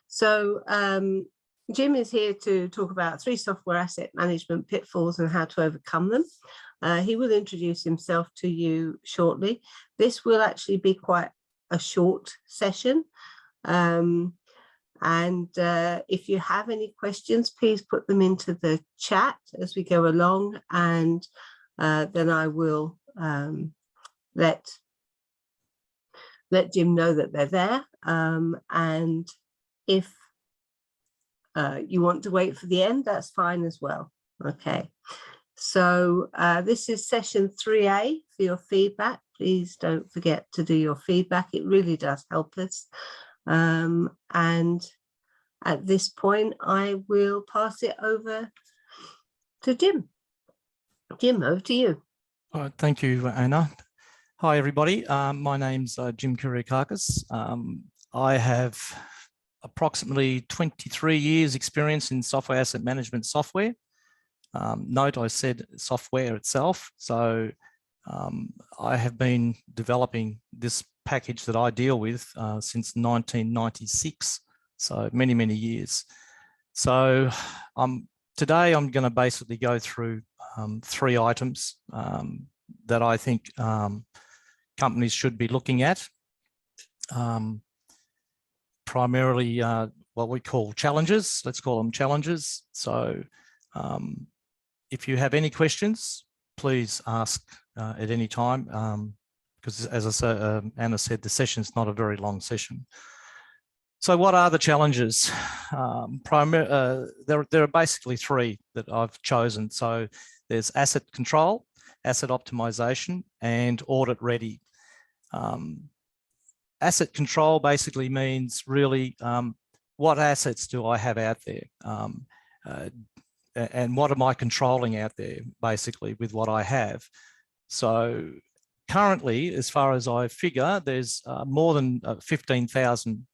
So Jim is here to talk about 3 software asset management pitfalls and how to overcome them. He will introduce himself to you shortly. This will actually be quite a short session. If you have any questions, please put them into the chat as we go along, and then I will let Jim know that they're there. And if you want to wait for the end, that's fine as well. Okay, so this is session 3A for your feedback. Please don't forget to do your feedback. It really does help us. And at this point, I will pass it over to Jim. Jim, over to you. All right, thank you, Anna. Hi, everybody. My name's Jim Kyriakakis. I have approximately 23 years experience in software asset management software. Note I said software itself. So I have been developing this package that I deal with since 1996. So many, many years. So today I'm going to basically go through 3 items that I think companies should be looking at. Primarily what we call challenges. Let's call them challenges. So if you have any questions, please ask at any time, because as I said, Anna said, the session is not a very long session. So what are the challenges? There are basically 3 that I've chosen. So there's asset control, asset optimization, and audit ready. Asset control basically means really what assets do I have out there, and what am I controlling out there basically with what I have. So currently, as far as I figure, there's more than 15,000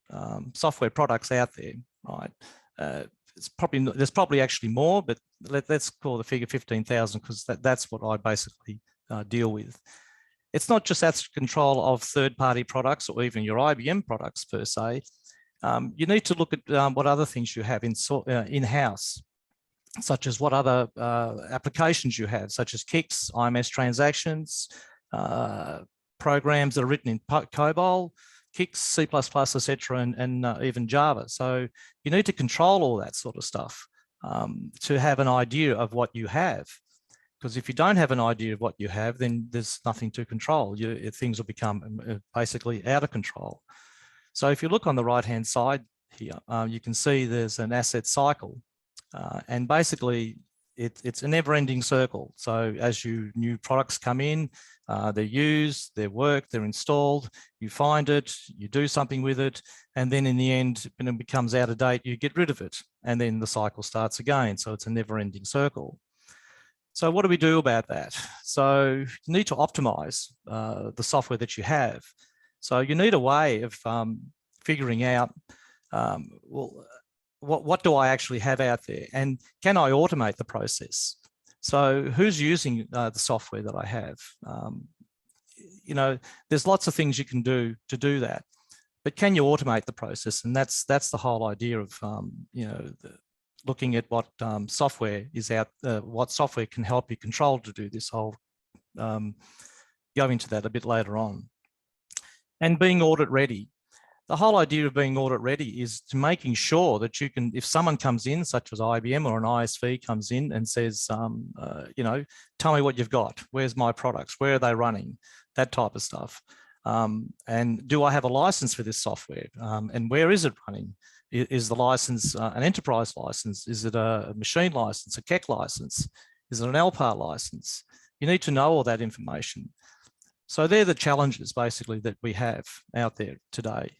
software products out there, right? There's probably actually more, but let's call the figure 15,000 because that's what I basically deal with. It's not just asset control of third-party products or even your IBM products per se. You need to look at what other things you have in-house, such as what other applications you have, such as Kix, IMS transactions, programs that are written in COBOL, Kix, C++, etc., and even Java. So you need to control all that sort of stuff to have an idea of what you have. Because if you don't have an idea of what you have, then there's nothing to control. Things will become basically out of control. So if you look on the right-hand side here, you can see there's an asset cycle. And basically, it's a never-ending circle. So as new products come in, they're used, they're worked, they're installed, you find it, you do something with it, and then in the end, when it becomes out of date, you get rid of it. And then the cycle starts again. So it's a never-ending circle. So what do we do about that? So you need to optimize the software that you have. So you need a way of figuring out, well, what do I actually have out there? And can I automate the process? So who's using the software that I have? You know, there's lots of things you can do to do that, but can you automate the process? And that's the whole idea of, you know, looking at what software is out, what software can help you control to do this whole, go into that a bit later on. And being audit ready. The whole idea of being audit ready is to making sure that you can, if someone comes in, such as IBM or an ISV comes in and says, you know, tell me what you've got, where's my products, where are they running, that type of stuff. And do I have a license for this software? And where is it running? Is the license an enterprise license? Is it a machine license, a KEC license? Is it an LPAR license? You need to know all that information. So they're the challenges basically that we have out there today.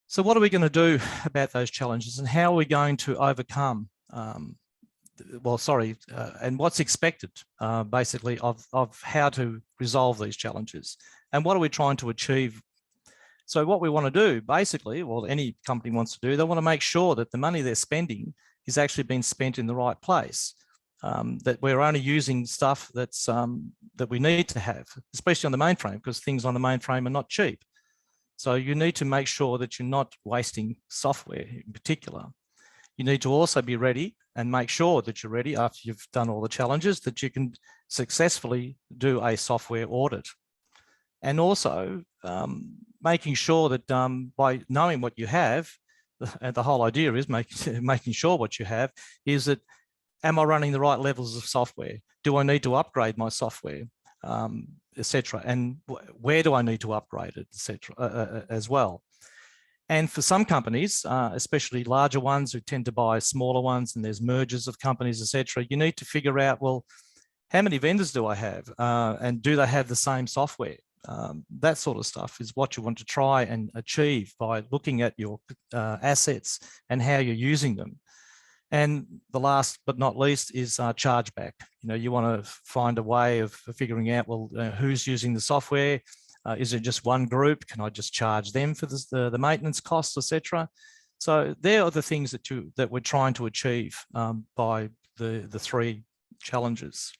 So what are we going to do about those challenges and how are we going to overcome, and what's expected basically of how to resolve these challenges and what are we trying to achieve? So what we want to do basically, well, any company wants to do, they want to make sure that the money they're spending is actually being spent in the right place, that we're only using stuff that's that we need to have, especially on the mainframe, because things on the mainframe are not cheap. So you need to make sure that you're not wasting software in particular. You need to also be ready and make sure that you're ready after you've done all the challenges, that you can successfully do a software audit. And also making sure that by knowing what you have, and the whole idea is making sure what you have is that, am I running the right levels of software? Do I need to upgrade my software, etc.? And where do I need to upgrade it, etc. As well? And for some companies, especially larger ones who tend to buy smaller ones, and there's mergers of companies, etc., you need to figure out, well, how many vendors do I have? And do they have the same software? That sort of stuff is what you want to try and achieve by looking at your assets and how you're using them. And the last but not least is chargeback. You know, you want to find a way of figuring out, well, who's using the software? Is it just one group? Can I just charge them for the maintenance costs, etc.? So there are the things that we're trying to achieve by the three challenges.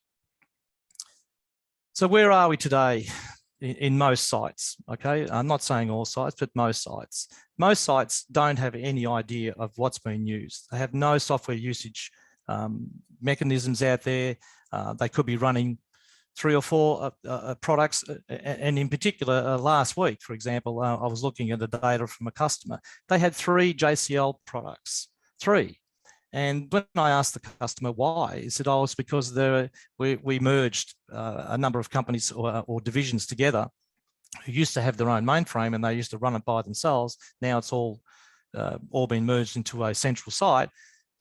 So where are we today in most sites? Okay, I'm not saying all sites, but most sites. Most sites don't have any idea of what's being used. They have no software usage mechanisms out there. They could be running 3 or 4 products, and in particular, last week, for example, I was looking at the data from a customer. They had 3 JCL products, 3. And when I asked the customer why, he said, oh, it's because we merged a number of companies or divisions together who used to have their own mainframe, and they used to run it by themselves. Now it's all been merged into a central site,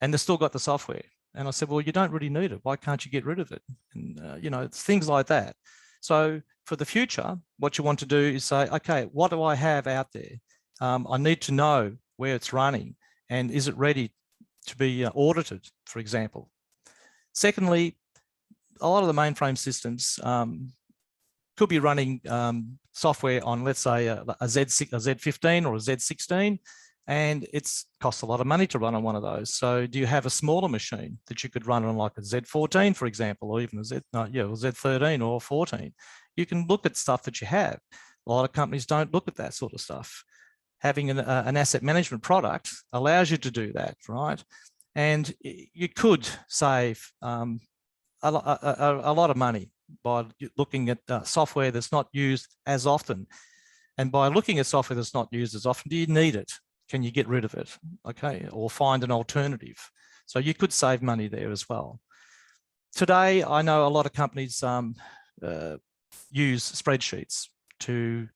and they've still got the software. And I said, well, you don't really need it. Why can't you get rid of it? And, you know, it's things like that. So for the future, what you want to do is say, okay, what do I have out there? I need to know where it's running, and is it ready to be audited, for example. Secondly, a lot of the mainframe systems could be running software on, let's say, a Z15 or a Z16, and it's costs a lot of money to run on one of those. So do you have a smaller machine that you could run on, like a Z14, for example, or even a Z13 or 14? You can look at stuff that you have. A lot of companies don't look at that sort of stuff. Having an asset management product allows you to do that, right? And you could save a lot of money by looking at software that's not used as often. And by looking at software that's not used as often, do you need it? Can you get rid of it? Okay, or find an alternative. So you could save money there as well. Today, I know a lot of companies use spreadsheets to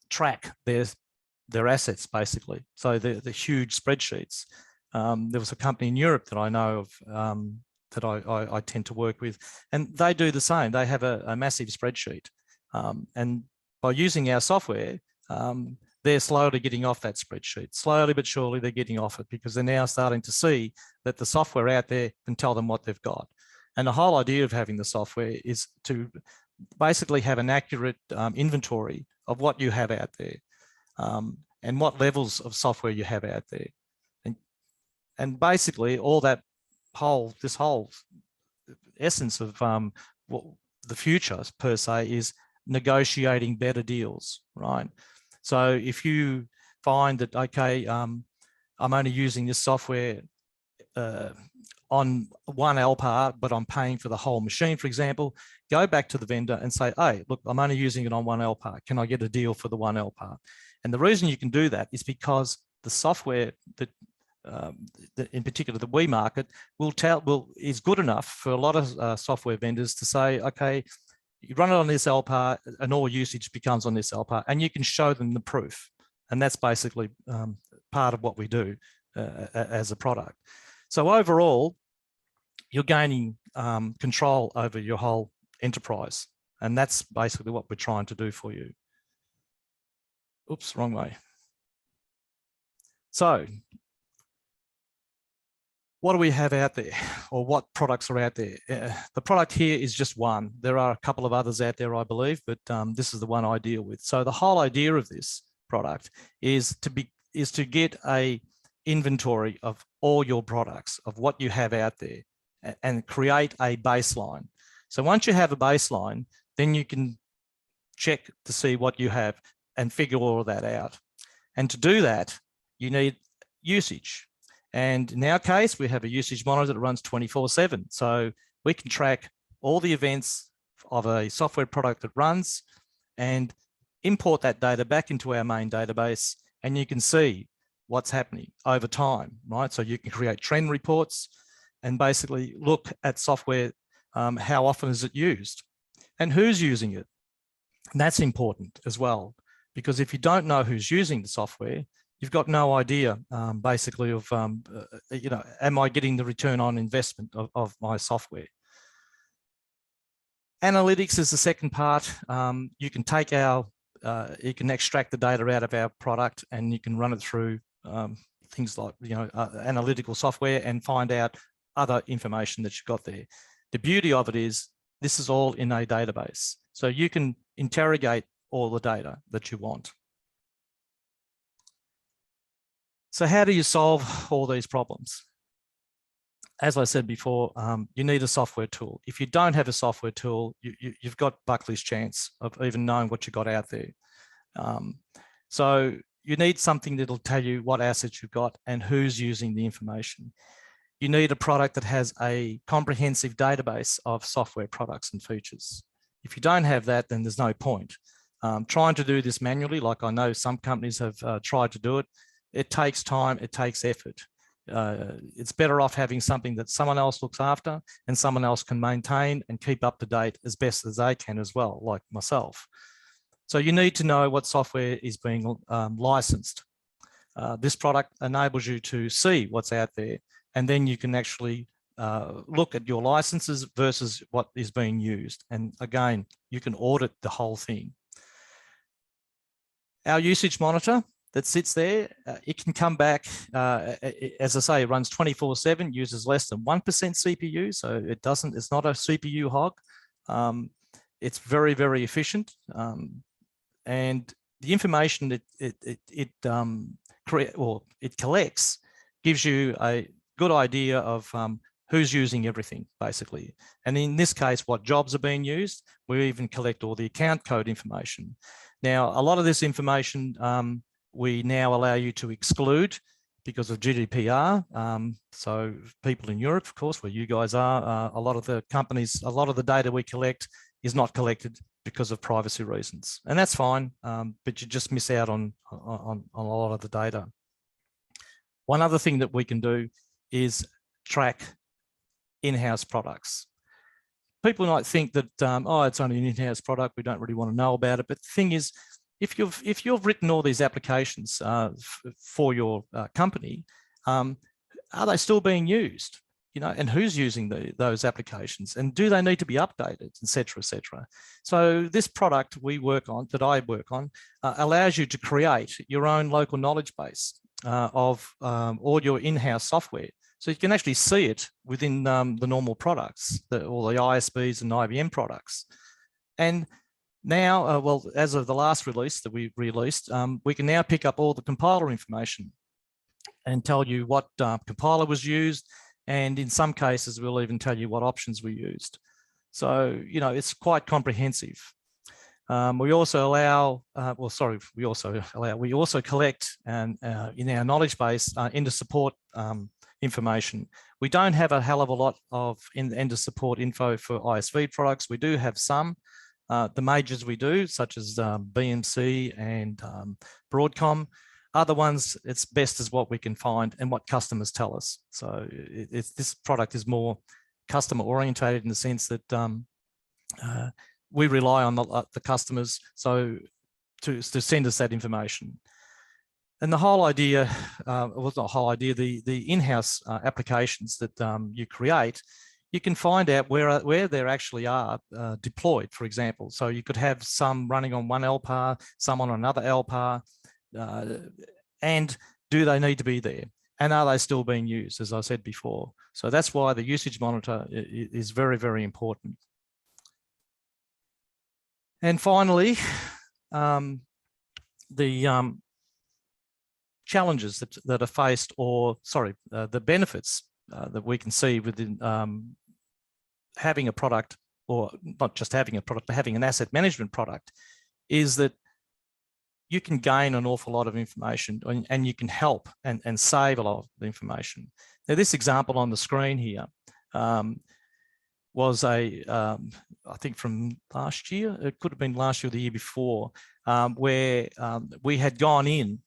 track their assets, basically. So the huge spreadsheets. There was a company in Europe that I know of that I tend to work with, and they do the same. They have a massive spreadsheet, and by using our software, they're slowly getting off that spreadsheet. Slowly but surely, they're getting off it because they're now starting to see that the software out there can tell them what they've got. And the whole idea of having the software is to basically have an accurate inventory of what you have out there and what levels of software you have out there. And basically all that this whole essence of what the future per se is negotiating better deals, right? So if you find that, okay, I'm only using this software on one LPAR, but I'm paying for the whole machine, for example, go back to the vendor and say, hey, look, I'm only using it on one LPAR. Can I get a deal for the one LPAR? And the reason you can do that is because the software that in particular that we market is good enough for a lot of software vendors to say, okay, you run it on this LPAR and all usage becomes on this LPAR, and you can show them the proof. And that's basically part of what we do as a product. So overall, you're gaining control over your whole enterprise. And that's basically what we're trying to do for you. Oops, wrong way. So what do we have out there, or what products are out there? The product here is just one. There are a couple of others out there, I believe, but this is the one I deal with. So the whole idea of this product is to get a inventory of all your products, of what you have out there, and create a baseline. So once you have a baseline, then you can check to see what you have and figure all of that out. And to do that, you need usage. And in our case, we have a usage monitor that runs 24/7. So we can track all the events of a software product that runs and import that data back into our main database, and you can see what's happening over time, right? So you can create trend reports and basically look at software, how often is it used and who's using it. And that's important as well, because if you don't know who's using the software, you've got no idea basically of, you know, am I getting the return on investment of my software? Analytics is the second part. You can take our, you can extract the data out of our product and you can run it through things like, you know, analytical software and find out other information that you've got there. The beauty of it is this is all in a database. So you can interrogate all the data that you want. So how do you solve all these problems? As I said before, you need a software tool. If you don't have a software tool, you've got Buckley's chance of even knowing what you got out there. So you need something that'll tell you what assets you've got and who's using the information. You need a product that has a comprehensive database of software products and features. If you don't have that, then there's no point. Trying to do this manually, like I know some companies have tried to do it, it takes time, it takes effort. It's better off having something that someone else looks after and someone else can maintain and keep up to date as best as they can as well, like myself. So you need to know what software is being licensed. This product enables you to see what's out there, and then you can actually look at your licenses versus what is being used. And again, you can audit the whole thing. Our usage monitor that sits there, it can come back, as I say, it runs 24/7, uses less than 1% CPU. So it's not a CPU hog. It's very, very efficient. And the information it collects gives you a good idea of who's using everything, basically. And in this case, what jobs are being used. We even collect all the account code information. Now, a lot of this information we now allow you to exclude because of GDPR. So people in Europe, of course, where you guys are, a lot of the companies, a lot of the data we collect is not collected because of privacy reasons. And that's fine, but you just miss out on a lot of the data. One other thing that we can do is track in-house products. People might think that, oh, it's only an in-house product, we don't really want to know about it. But the thing is, if you've written all these applications for your company, are they still being used? You know, and who's using those applications, and do they need to be updated, et cetera, et cetera. So this product we work on, that I work on, allows you to create your own local knowledge base of all your in-house software. So you can actually see it within the normal products, all the ISBs and IBM products. And now, well, as of the last release that we released, we can now pick up all the compiler information and tell you what compiler was used. And in some cases, we'll even tell you what options we used. So, you know, it's quite comprehensive. We also allow, we also collect and in our knowledge base end of support information. We don't have a hell of a lot of end of support info for ISV products. We do have some. The majors we do, such as BMC and Broadcom. Other ones, it's best as what we can find and what customers tell us. So this product is more customer orientated in the sense that we rely on the customers to send us that information. And the whole idea, well, not the whole idea, the in-house applications that you create, you can find out where they actually are deployed, for example. So you could have some running on one LPAR, some on another LPAR, and do they need to be there? And are they still being used, as I said before? So that's why the usage monitor is very, very important. And finally, the challenges that are faced, or sorry, the benefits that we can see within having a product, or not just having a product, but having an asset management product, is that you can gain an awful lot of information, and you can help and save a lot of information. Now, this example on the screen here was I think from last year. It could have been last year or the year before, where we had gone in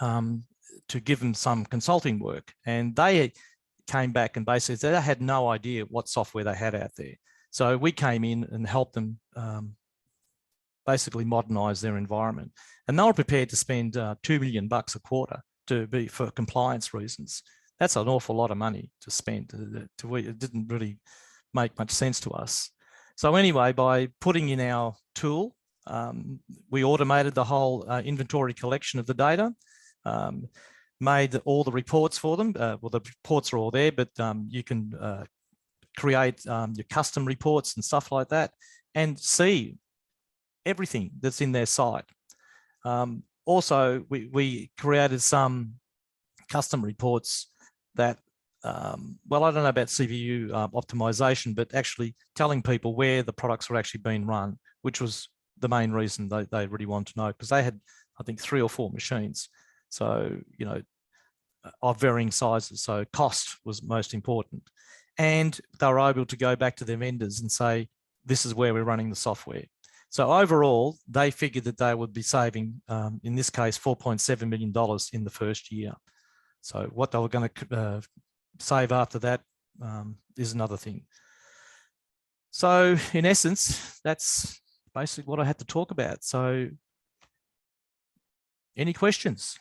to give them some consulting work, and they came back and basically said they had no idea what software they had out there. So we came in and helped them basically modernize their environment, and they were prepared to spend $2 million a quarter for compliance reasons. That's an awful lot of money to spend. It didn't really make much sense to us. So anyway, by putting in our tool, we automated the whole inventory collection of the data, made all the reports for them. Well, the reports are all there, but you can create your custom reports and stuff like that, and see everything that's in their site. Also, we created some custom reports that, well, I don't know about CPU optimization, but actually telling people where the products were actually being run, which was the main reason they really wanted to know, because they had, I think, 3 or 4 machines. So, you know, of varying sizes. So cost was most important. And they were able to go back to their vendors and say, this is where we're running the software. So overall, they figured that they would be saving, in this case, $4.7 million in the first year. So what they were going to save after that is another thing. So in essence, that's basically what I had to talk about. So any questions?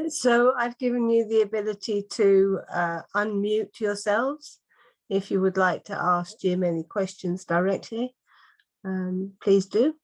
So I've given you the ability to unmute yourselves if you would like to ask Jim any questions directly. Please do.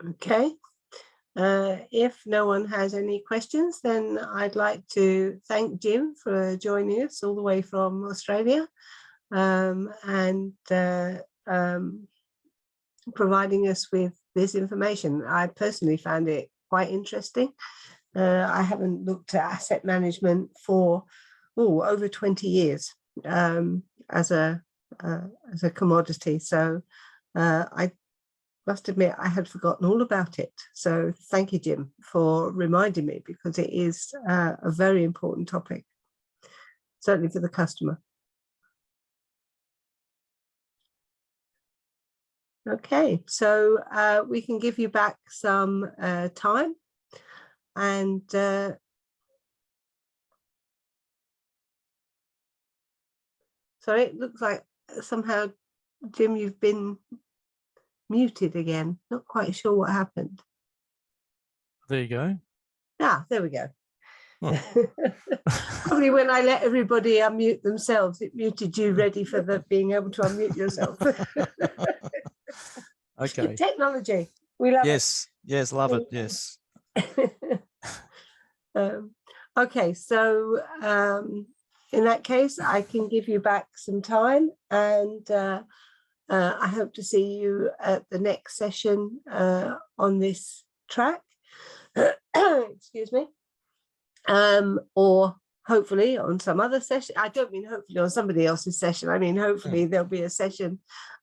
Okay. If no one has any questions, then I'd like to thank Jim for joining us all the way from Australia, and providing us with this information. I personally found it quite interesting. I haven't looked at asset management for over 20 years as a commodity. So I must admit I had forgotten all about it. So thank you, Jim, for reminding me, because it is a very important topic, certainly for the customer. Okay, so we can give you back some time, and sorry, it looks like somehow, Jim, you've been muted again. Not quite sure what happened. There you go. Ah, there we go. Oh. Probably when I let everybody unmute themselves, it muted you, ready for the being able to unmute yourself. Okay. Technology. We love it. Yes, love it. Yes. Okay, so in that case, I can give you back some time, and I hope to see you at the next session on this track. Excuse me. Or hopefully on some other session. I don't mean hopefully on somebody else's session. I mean hopefully there'll be a session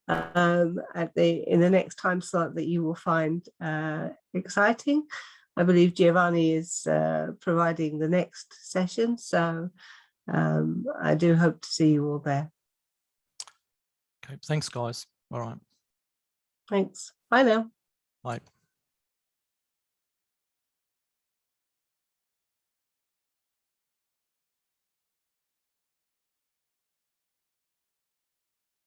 in the next time slot that you will find exciting. I believe Giovanni is providing the next session, so I do hope to see you all there. Okay, thanks, guys. All right. Thanks. Bye now. Bye.